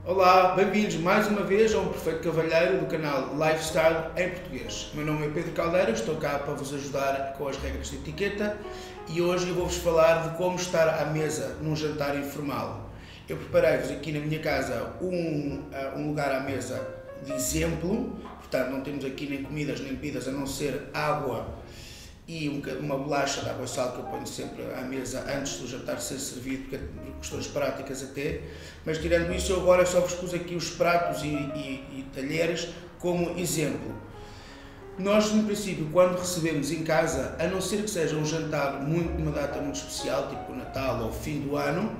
Olá, bem-vindos mais uma vez a um perfeito cavalheiro do canal Lifestyle em português. O meu nome é Pedro Caldeira, estou cá para vos ajudar com as regras de etiqueta e hoje eu vou-vos falar de como estar à mesa num jantar informal. Eu preparei-vos aqui na minha casa um lugar à mesa de exemplo, portanto não temos aqui nem comidas nem bebidas a não ser água e uma bolacha de água e sal que eu ponho sempre à mesa antes do jantar ser servido, por questões práticas até. Mas tirando isso, eu agora só vos pus aqui os pratos e talheres como exemplo. Nós, no princípio, quando recebemos em casa, a não ser que seja um jantar uma data muito especial, tipo Natal ou fim do ano,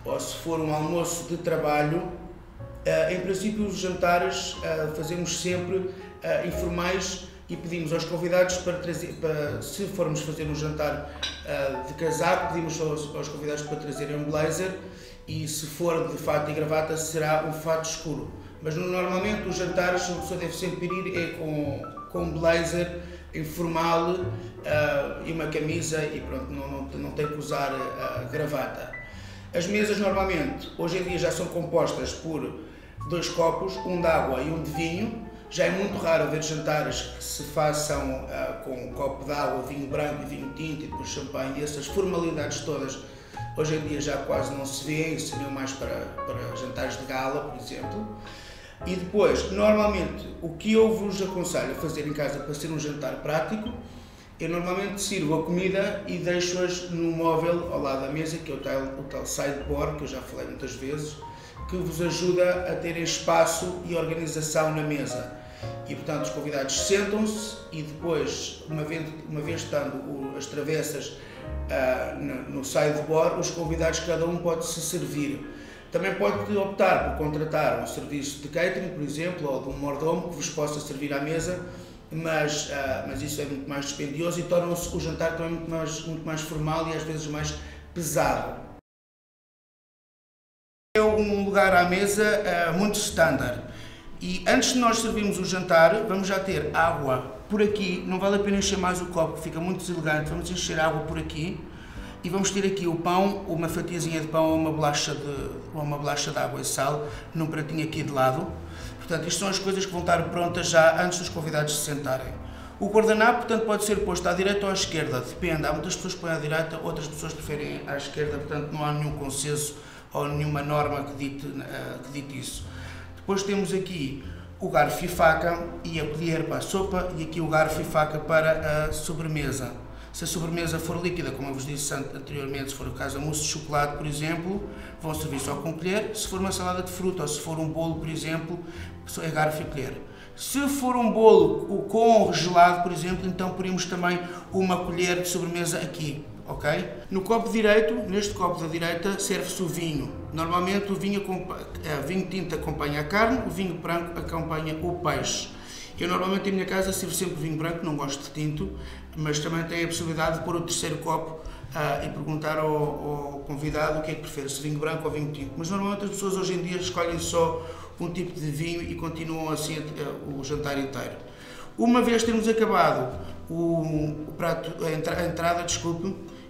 ou se for um almoço de trabalho, em princípio os jantares fazemos sempre informais e pedimos aos convidados se formos fazer um jantar de casaco, pedimos aos convidados para trazerem um blazer e se for de fato e gravata será um fato escuro. Mas normalmente os jantares a pessoa deve sempre ir com um blazer informal e uma camisa e pronto, não tem que usar gravata. As mesas normalmente hoje em dia já são compostas por 2 copos, um de água e um de vinho. Já é muito raro ver jantares que se façam com um copo de água, vinho branco e vinho tinto e depois champanhe. Essas formalidades todas hoje em dia já quase não se vê, seriam mais para jantares de gala, por exemplo. E depois, normalmente, o que eu vos aconselho a fazer em casa para ser um jantar prático, eu normalmente sirvo a comida e deixo-as no móvel ao lado da mesa, que é o tal sideboard, que eu já falei muitas vezes, que vos ajuda a terem espaço e organização na mesa. E portanto os convidados sentam-se e depois, uma vez estando as travessas no sideboard, os convidados cada um pode se servir. Também pode optar por contratar um serviço de catering, por exemplo, ou de um mordomo que vos possa servir à mesa, mas isso é muito mais dispendioso e torna o jantar também muito mais formal e às vezes mais pesado. É um lugar à mesa muito standard e antes de nós servirmos o jantar vamos já ter água por aqui, não vale a pena encher mais o copo, fica muito deselegante, vamos encher água por aqui e vamos ter aqui o pão, uma fatiazinha de pão ou uma bolacha de água e sal num pratinho aqui de lado. Portanto, isto são as coisas que vão estar prontas já antes dos convidados se sentarem. O guardanapo, portanto, pode ser posto à direita ou à esquerda, depende, há muitas pessoas que põem à direita, outras pessoas preferem à esquerda, portanto não há nenhum consenso ou nenhuma norma que dite isso. Depois temos aqui o garfo e faca e a colher para a sopa e aqui o garfo e faca para a sobremesa. Se a sobremesa for líquida, como eu vos disse anteriormente, se for o caso a mousse de chocolate, por exemplo, vão servir só com colher. Se for uma salada de fruta ou se for um bolo, por exemplo, é garfo e colher. Se for um bolo com gelado, por exemplo, então poríamos também uma colher de sobremesa aqui. Okay? No copo direito, neste copo da direita, serve-se o vinho. Normalmente o vinho tinto acompanha a carne, o vinho branco acompanha o peixe. Eu normalmente em minha casa sirvo sempre vinho branco, não gosto de tinto, mas também tenho a possibilidade de pôr o terceiro copo e perguntar ao convidado o que é que prefere, se vinho branco ou vinho tinto. Mas normalmente as pessoas hoje em dia escolhem só um tipo de vinho e continuam assim o jantar inteiro. Uma vez termos acabado a entrada,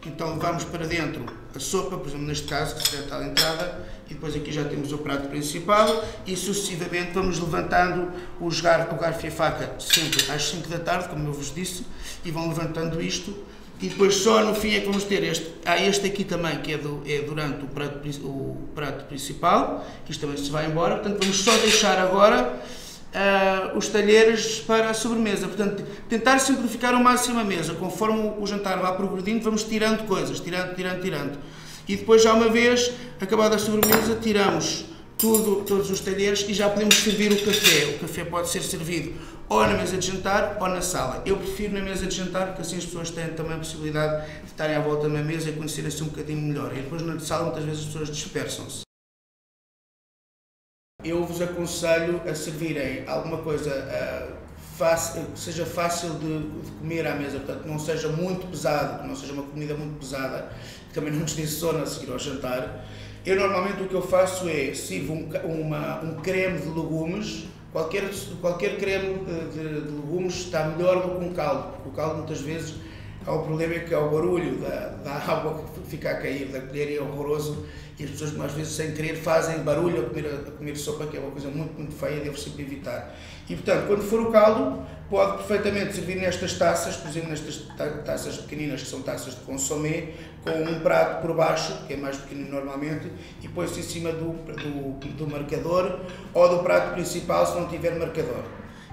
então vamos para dentro a sopa, por exemplo, neste caso, que será a tal entrada, e depois aqui já temos o prato principal e sucessivamente vamos levantando o garfo e a faca sempre às 5 da tarde, como eu vos disse, e vão levantando isto e depois só no fim é que vamos ter este aqui também, que é durante o prato principal, isto também se vai embora, portanto vamos só deixar agora os talheres para a sobremesa, portanto tentar simplificar ao máximo a mesa, conforme o jantar vá progredindo vamos tirando coisas, tirando e depois já uma vez acabada a sobremesa tiramos todos os talheres e já podemos servir o café pode ser servido ou na mesa de jantar ou na sala. Eu prefiro na mesa de jantar porque assim as pessoas têm também a possibilidade de estarem à volta da mesa e conhecerem-se um bocadinho melhor e depois na sala muitas vezes as pessoas dispersam-se. Eu vos aconselho a servirem alguma coisa que seja fácil de comer à mesa, portanto não seja muito pesado, que não seja uma comida muito pesada, que também não nos dê sono a seguir ao jantar. Eu normalmente o que eu faço é sirvo um creme de legumes, qualquer creme de legumes está melhor do que um caldo, porque o caldo muitas vezes o problema é que há o barulho da água que fica a cair da colher e é horroroso, e as pessoas às vezes sem querer fazem barulho a comer sopa, que é uma coisa muito feia, devo sempre evitar. E portanto, quando for o caldo, pode perfeitamente servir nestas taças, por exemplo, nestas taças pequeninas, que são taças de consomé, com um prato por baixo, que é mais pequeno normalmente, e põe-se em cima do marcador ou do prato principal, se não tiver marcador.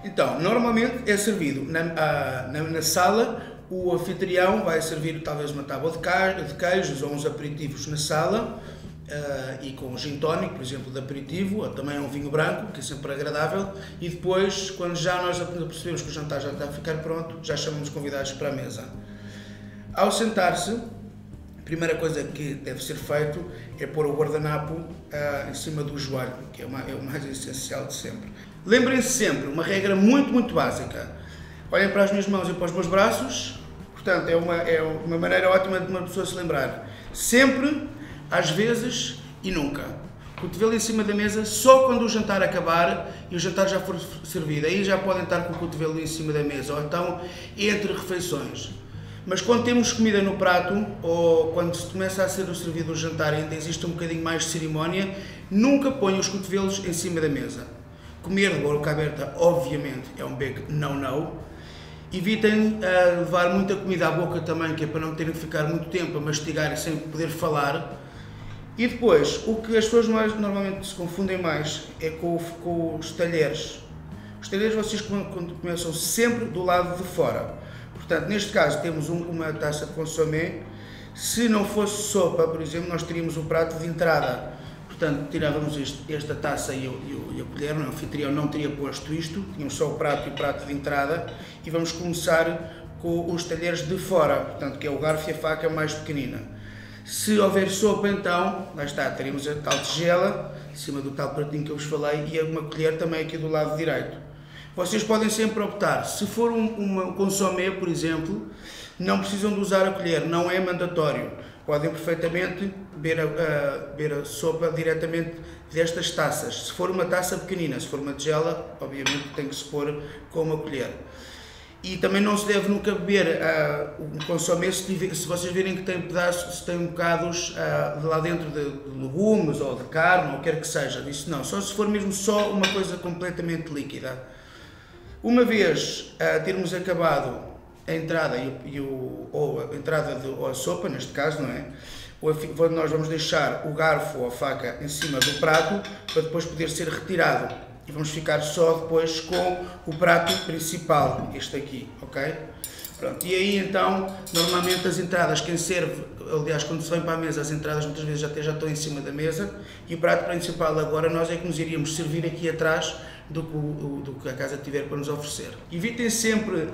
Então, normalmente é servido na sala, o anfitrião vai servir talvez uma tábua de queijos ou uns aperitivos na sala, e com um gin tónico, por exemplo, de aperitivo, ou também um vinho branco, que é sempre agradável, e depois, quando já nós percebemos que o jantar já está a ficar pronto, já chamamos os convidados para a mesa. Ao sentar-se, a primeira coisa que deve ser feito é pôr o guardanapo em cima do joelho, que é o mais essencial de sempre. Lembrem-se sempre, uma regra muito básica, olhem para as minhas mãos e para os meus braços, portanto é uma maneira ótima de uma pessoa se lembrar, sempre, às vezes e nunca. Cotovelo em cima da mesa só quando o jantar acabar e o jantar já for servido, aí já podem estar com o cotovelo em cima da mesa, ou então entre refeições. Mas quando temos comida no prato, ou quando se começa a ser servido o jantar e ainda existe um bocadinho mais de cerimónia, nunca ponham os cotovelos em cima da mesa. Comer de boca aberta, obviamente, é um big no-no. Evitem levar muita comida à boca também, que é para não terem que ficar muito tempo a mastigar e sem poder falar. E depois, o que as pessoas normalmente se confundem mais é com os talheres. Os talheres vocês começam sempre do lado de fora. Portanto, neste caso temos uma taça de consomé. Se não fosse sopa, por exemplo, nós teríamos o prato de entrada. Portanto, tirávamos esta taça e a colher, o anfitrião não teria posto isto, tínhamos só o prato e o prato de entrada, e vamos começar com os talheres de fora, portanto, que é o garfo e a faca mais pequenina. Se houver sopa, então, lá está, teríamos a tal tigela, em cima do tal pratinho que eu vos falei, e uma colher também aqui do lado direito. Vocês podem sempre optar, se for um consomé, por exemplo, não precisam de usar a colher, não é mandatório. Podem perfeitamente beber a sopa diretamente destas taças. Se for uma taça pequenina, se for uma tigela, obviamente tem que se pôr com uma colher. E também não se deve nunca beber um consomé se vocês virem que tem pedaços, se tem bocados lá dentro de legumes ou de carne, ou o que quer que seja. Isso não, só se for mesmo só uma coisa completamente líquida. Uma vez termos acabado a entrada ou a sopa, neste caso, não é? Nós vamos deixar o garfo ou a faca em cima do prato para depois poder ser retirado. E vamos ficar só depois com o prato principal, este aqui, ok? Pronto, e aí então, normalmente as entradas, quem serve, aliás, quando se vem para a mesa, as entradas muitas vezes já estão em cima da mesa, e o prato principal agora nós é que nos iríamos servir aqui atrás do que a casa tiver para nos oferecer. Evitem sempre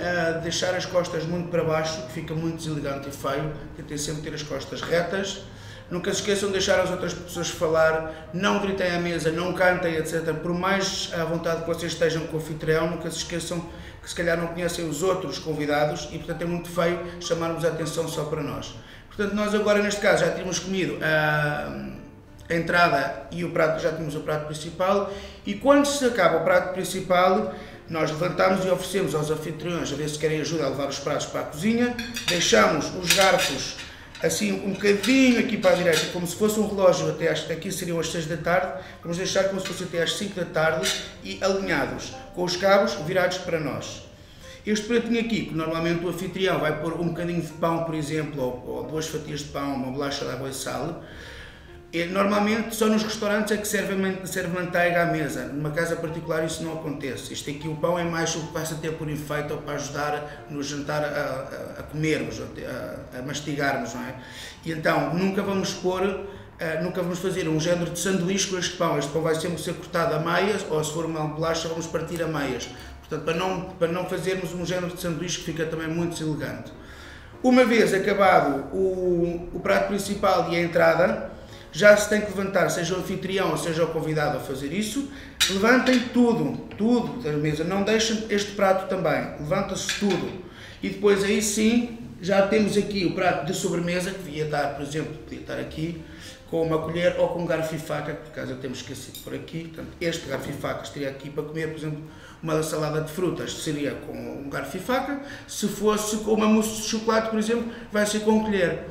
deixar as costas muito para baixo, que fica muito deselegante e feio. Tentem sempre ter as costas retas. Nunca se esqueçam de deixar as outras pessoas falar, não gritem à mesa, não cantem, etc. Por mais à vontade que vocês estejam com o anfitrião, nunca se esqueçam que se calhar não conhecem os outros convidados e portanto é muito feio chamarmos a atenção só para nós. Portanto, nós agora neste caso já tínhamos comido a entrada e o prato, já tínhamos o prato principal, e quando se acaba o prato principal, nós levantamos e oferecemos aos anfitriões a ver se querem ajuda a levar os pratos para a cozinha, deixamos os garfos assim um bocadinho aqui para a direita, como se fosse um relógio, aqui seriam as 6 da tarde, vamos deixar como se fosse até às 5 da tarde e alinhados, com os cabos virados para nós. Este pratinho aqui, que normalmente o anfitrião vai pôr um bocadinho de pão, por exemplo, ou 2 fatias de pão, uma bolacha de água e sal, normalmente só nos restaurantes é que serve manteiga à mesa. Numa casa particular isso não acontece. Isto aqui, o pão é mais o que passa a ter por efeito ou para ajudar no jantar a comermos, a mastigarmos, não é? E então nunca vamos fazer um género de sanduíche com este pão. Este pão vai sempre ser cortado a meias, ou se for uma bolacha vamos partir a meias. Portanto, para não fazermos um género de sanduíche que fica também muito deselegante. Uma vez acabado o prato principal e a entrada, já se tem que levantar, seja o anfitrião ou seja o convidado a fazer isso, levantem tudo da mesa, não deixem este prato também, levanta-se tudo. E depois aí sim, já temos aqui o prato de sobremesa, que devia estar, por exemplo, podia estar aqui, com uma colher ou com um garfo e faca, que por acaso eu temos esquecido por aqui, portanto este garfo e faca estaria aqui para comer, por exemplo, uma salada de frutas seria com um garfo e faca, se fosse com uma mousse de chocolate, por exemplo, vai ser com colher.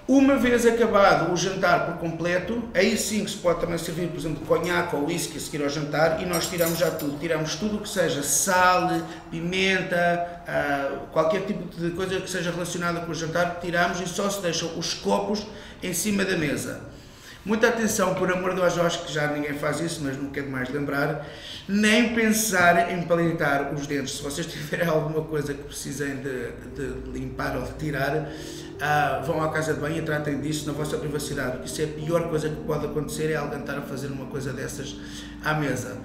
Uma vez acabado o jantar por completo, aí sim que se pode também servir, por exemplo, conhaque ou whisky a seguir ao jantar, e nós tiramos já tudo. Tiramos tudo o que seja sal, pimenta, qualquer tipo de coisa que seja relacionada com o jantar, tiramos e só se deixam os copos em cima da mesa. Muita atenção, por amor de Deus, eu acho que já ninguém faz isso, mas não quero mais lembrar, nem pensar em palitar os dentes. Se vocês tiverem alguma coisa que precisem de limpar ou de tirar, vão à casa de banho e tratem disso na vossa privacidade, porque isso é a pior coisa que pode acontecer, é alguém estar a fazer uma coisa dessas à mesa.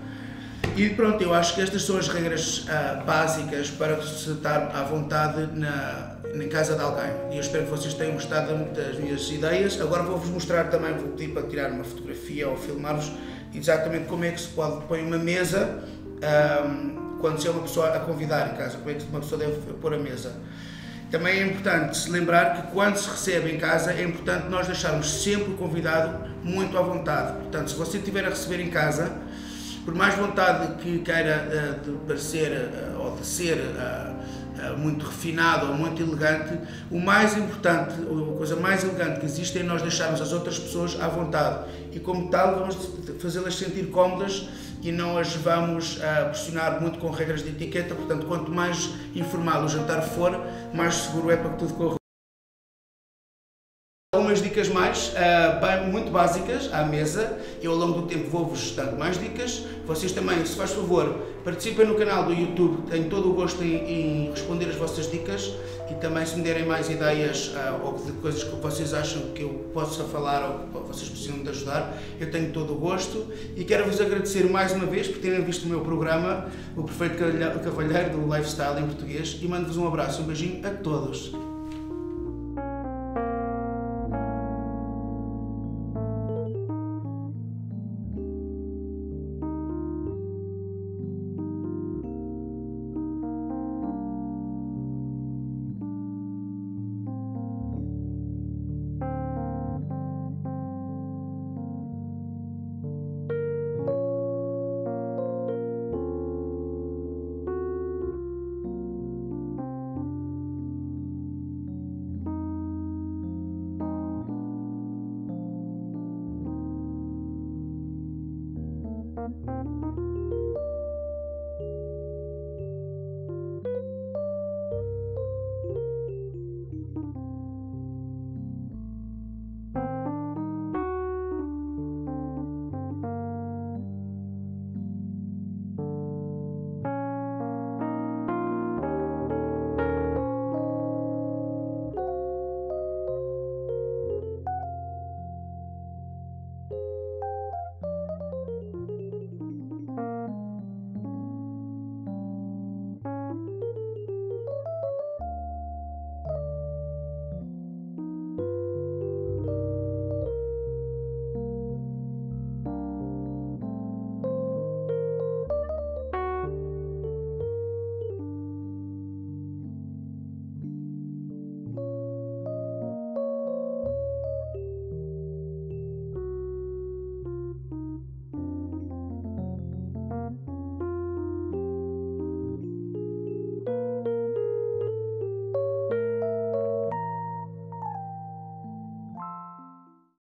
E pronto, eu acho que estas são as regras básicas para se estar à vontade na casa de alguém. E eu espero que vocês tenham gostado das minhas ideias. Agora vou-vos mostrar também, vou pedir para tirar uma fotografia ou filmar-vos exatamente como é que se pode pôr uma mesa quando se é uma pessoa a convidar em casa, como é que uma pessoa deve pôr a mesa. Também é importante se lembrar que quando se recebe em casa é importante nós deixarmos sempre o convidado muito à vontade. Portanto, se você estiver a receber em casa, por mais vontade que queira de parecer ou de ser muito refinado ou muito elegante, o mais importante, a coisa mais elegante que existe é nós deixarmos as outras pessoas à vontade e, como tal, vamos fazê-las sentir cómodas e não as vamos pressionar muito com regras de etiqueta. Portanto, quanto mais informal o jantar for, mais seguro é para que tudo corra. Algumas dicas mais, muito básicas à mesa. Eu ao longo do tempo vou-vos dando mais dicas. Vocês também, se faz favor, participem no canal do YouTube, tenho todo o gosto em responder as vossas dicas, e também se me derem mais ideias ou de coisas que vocês acham que eu possa falar ou que vocês precisam de ajudar, eu tenho todo o gosto. E quero-vos agradecer mais uma vez por terem visto o meu programa, o Perfeito Cavalheiro do Lifestyle em português, e mando-vos um abraço, um beijinho a todos.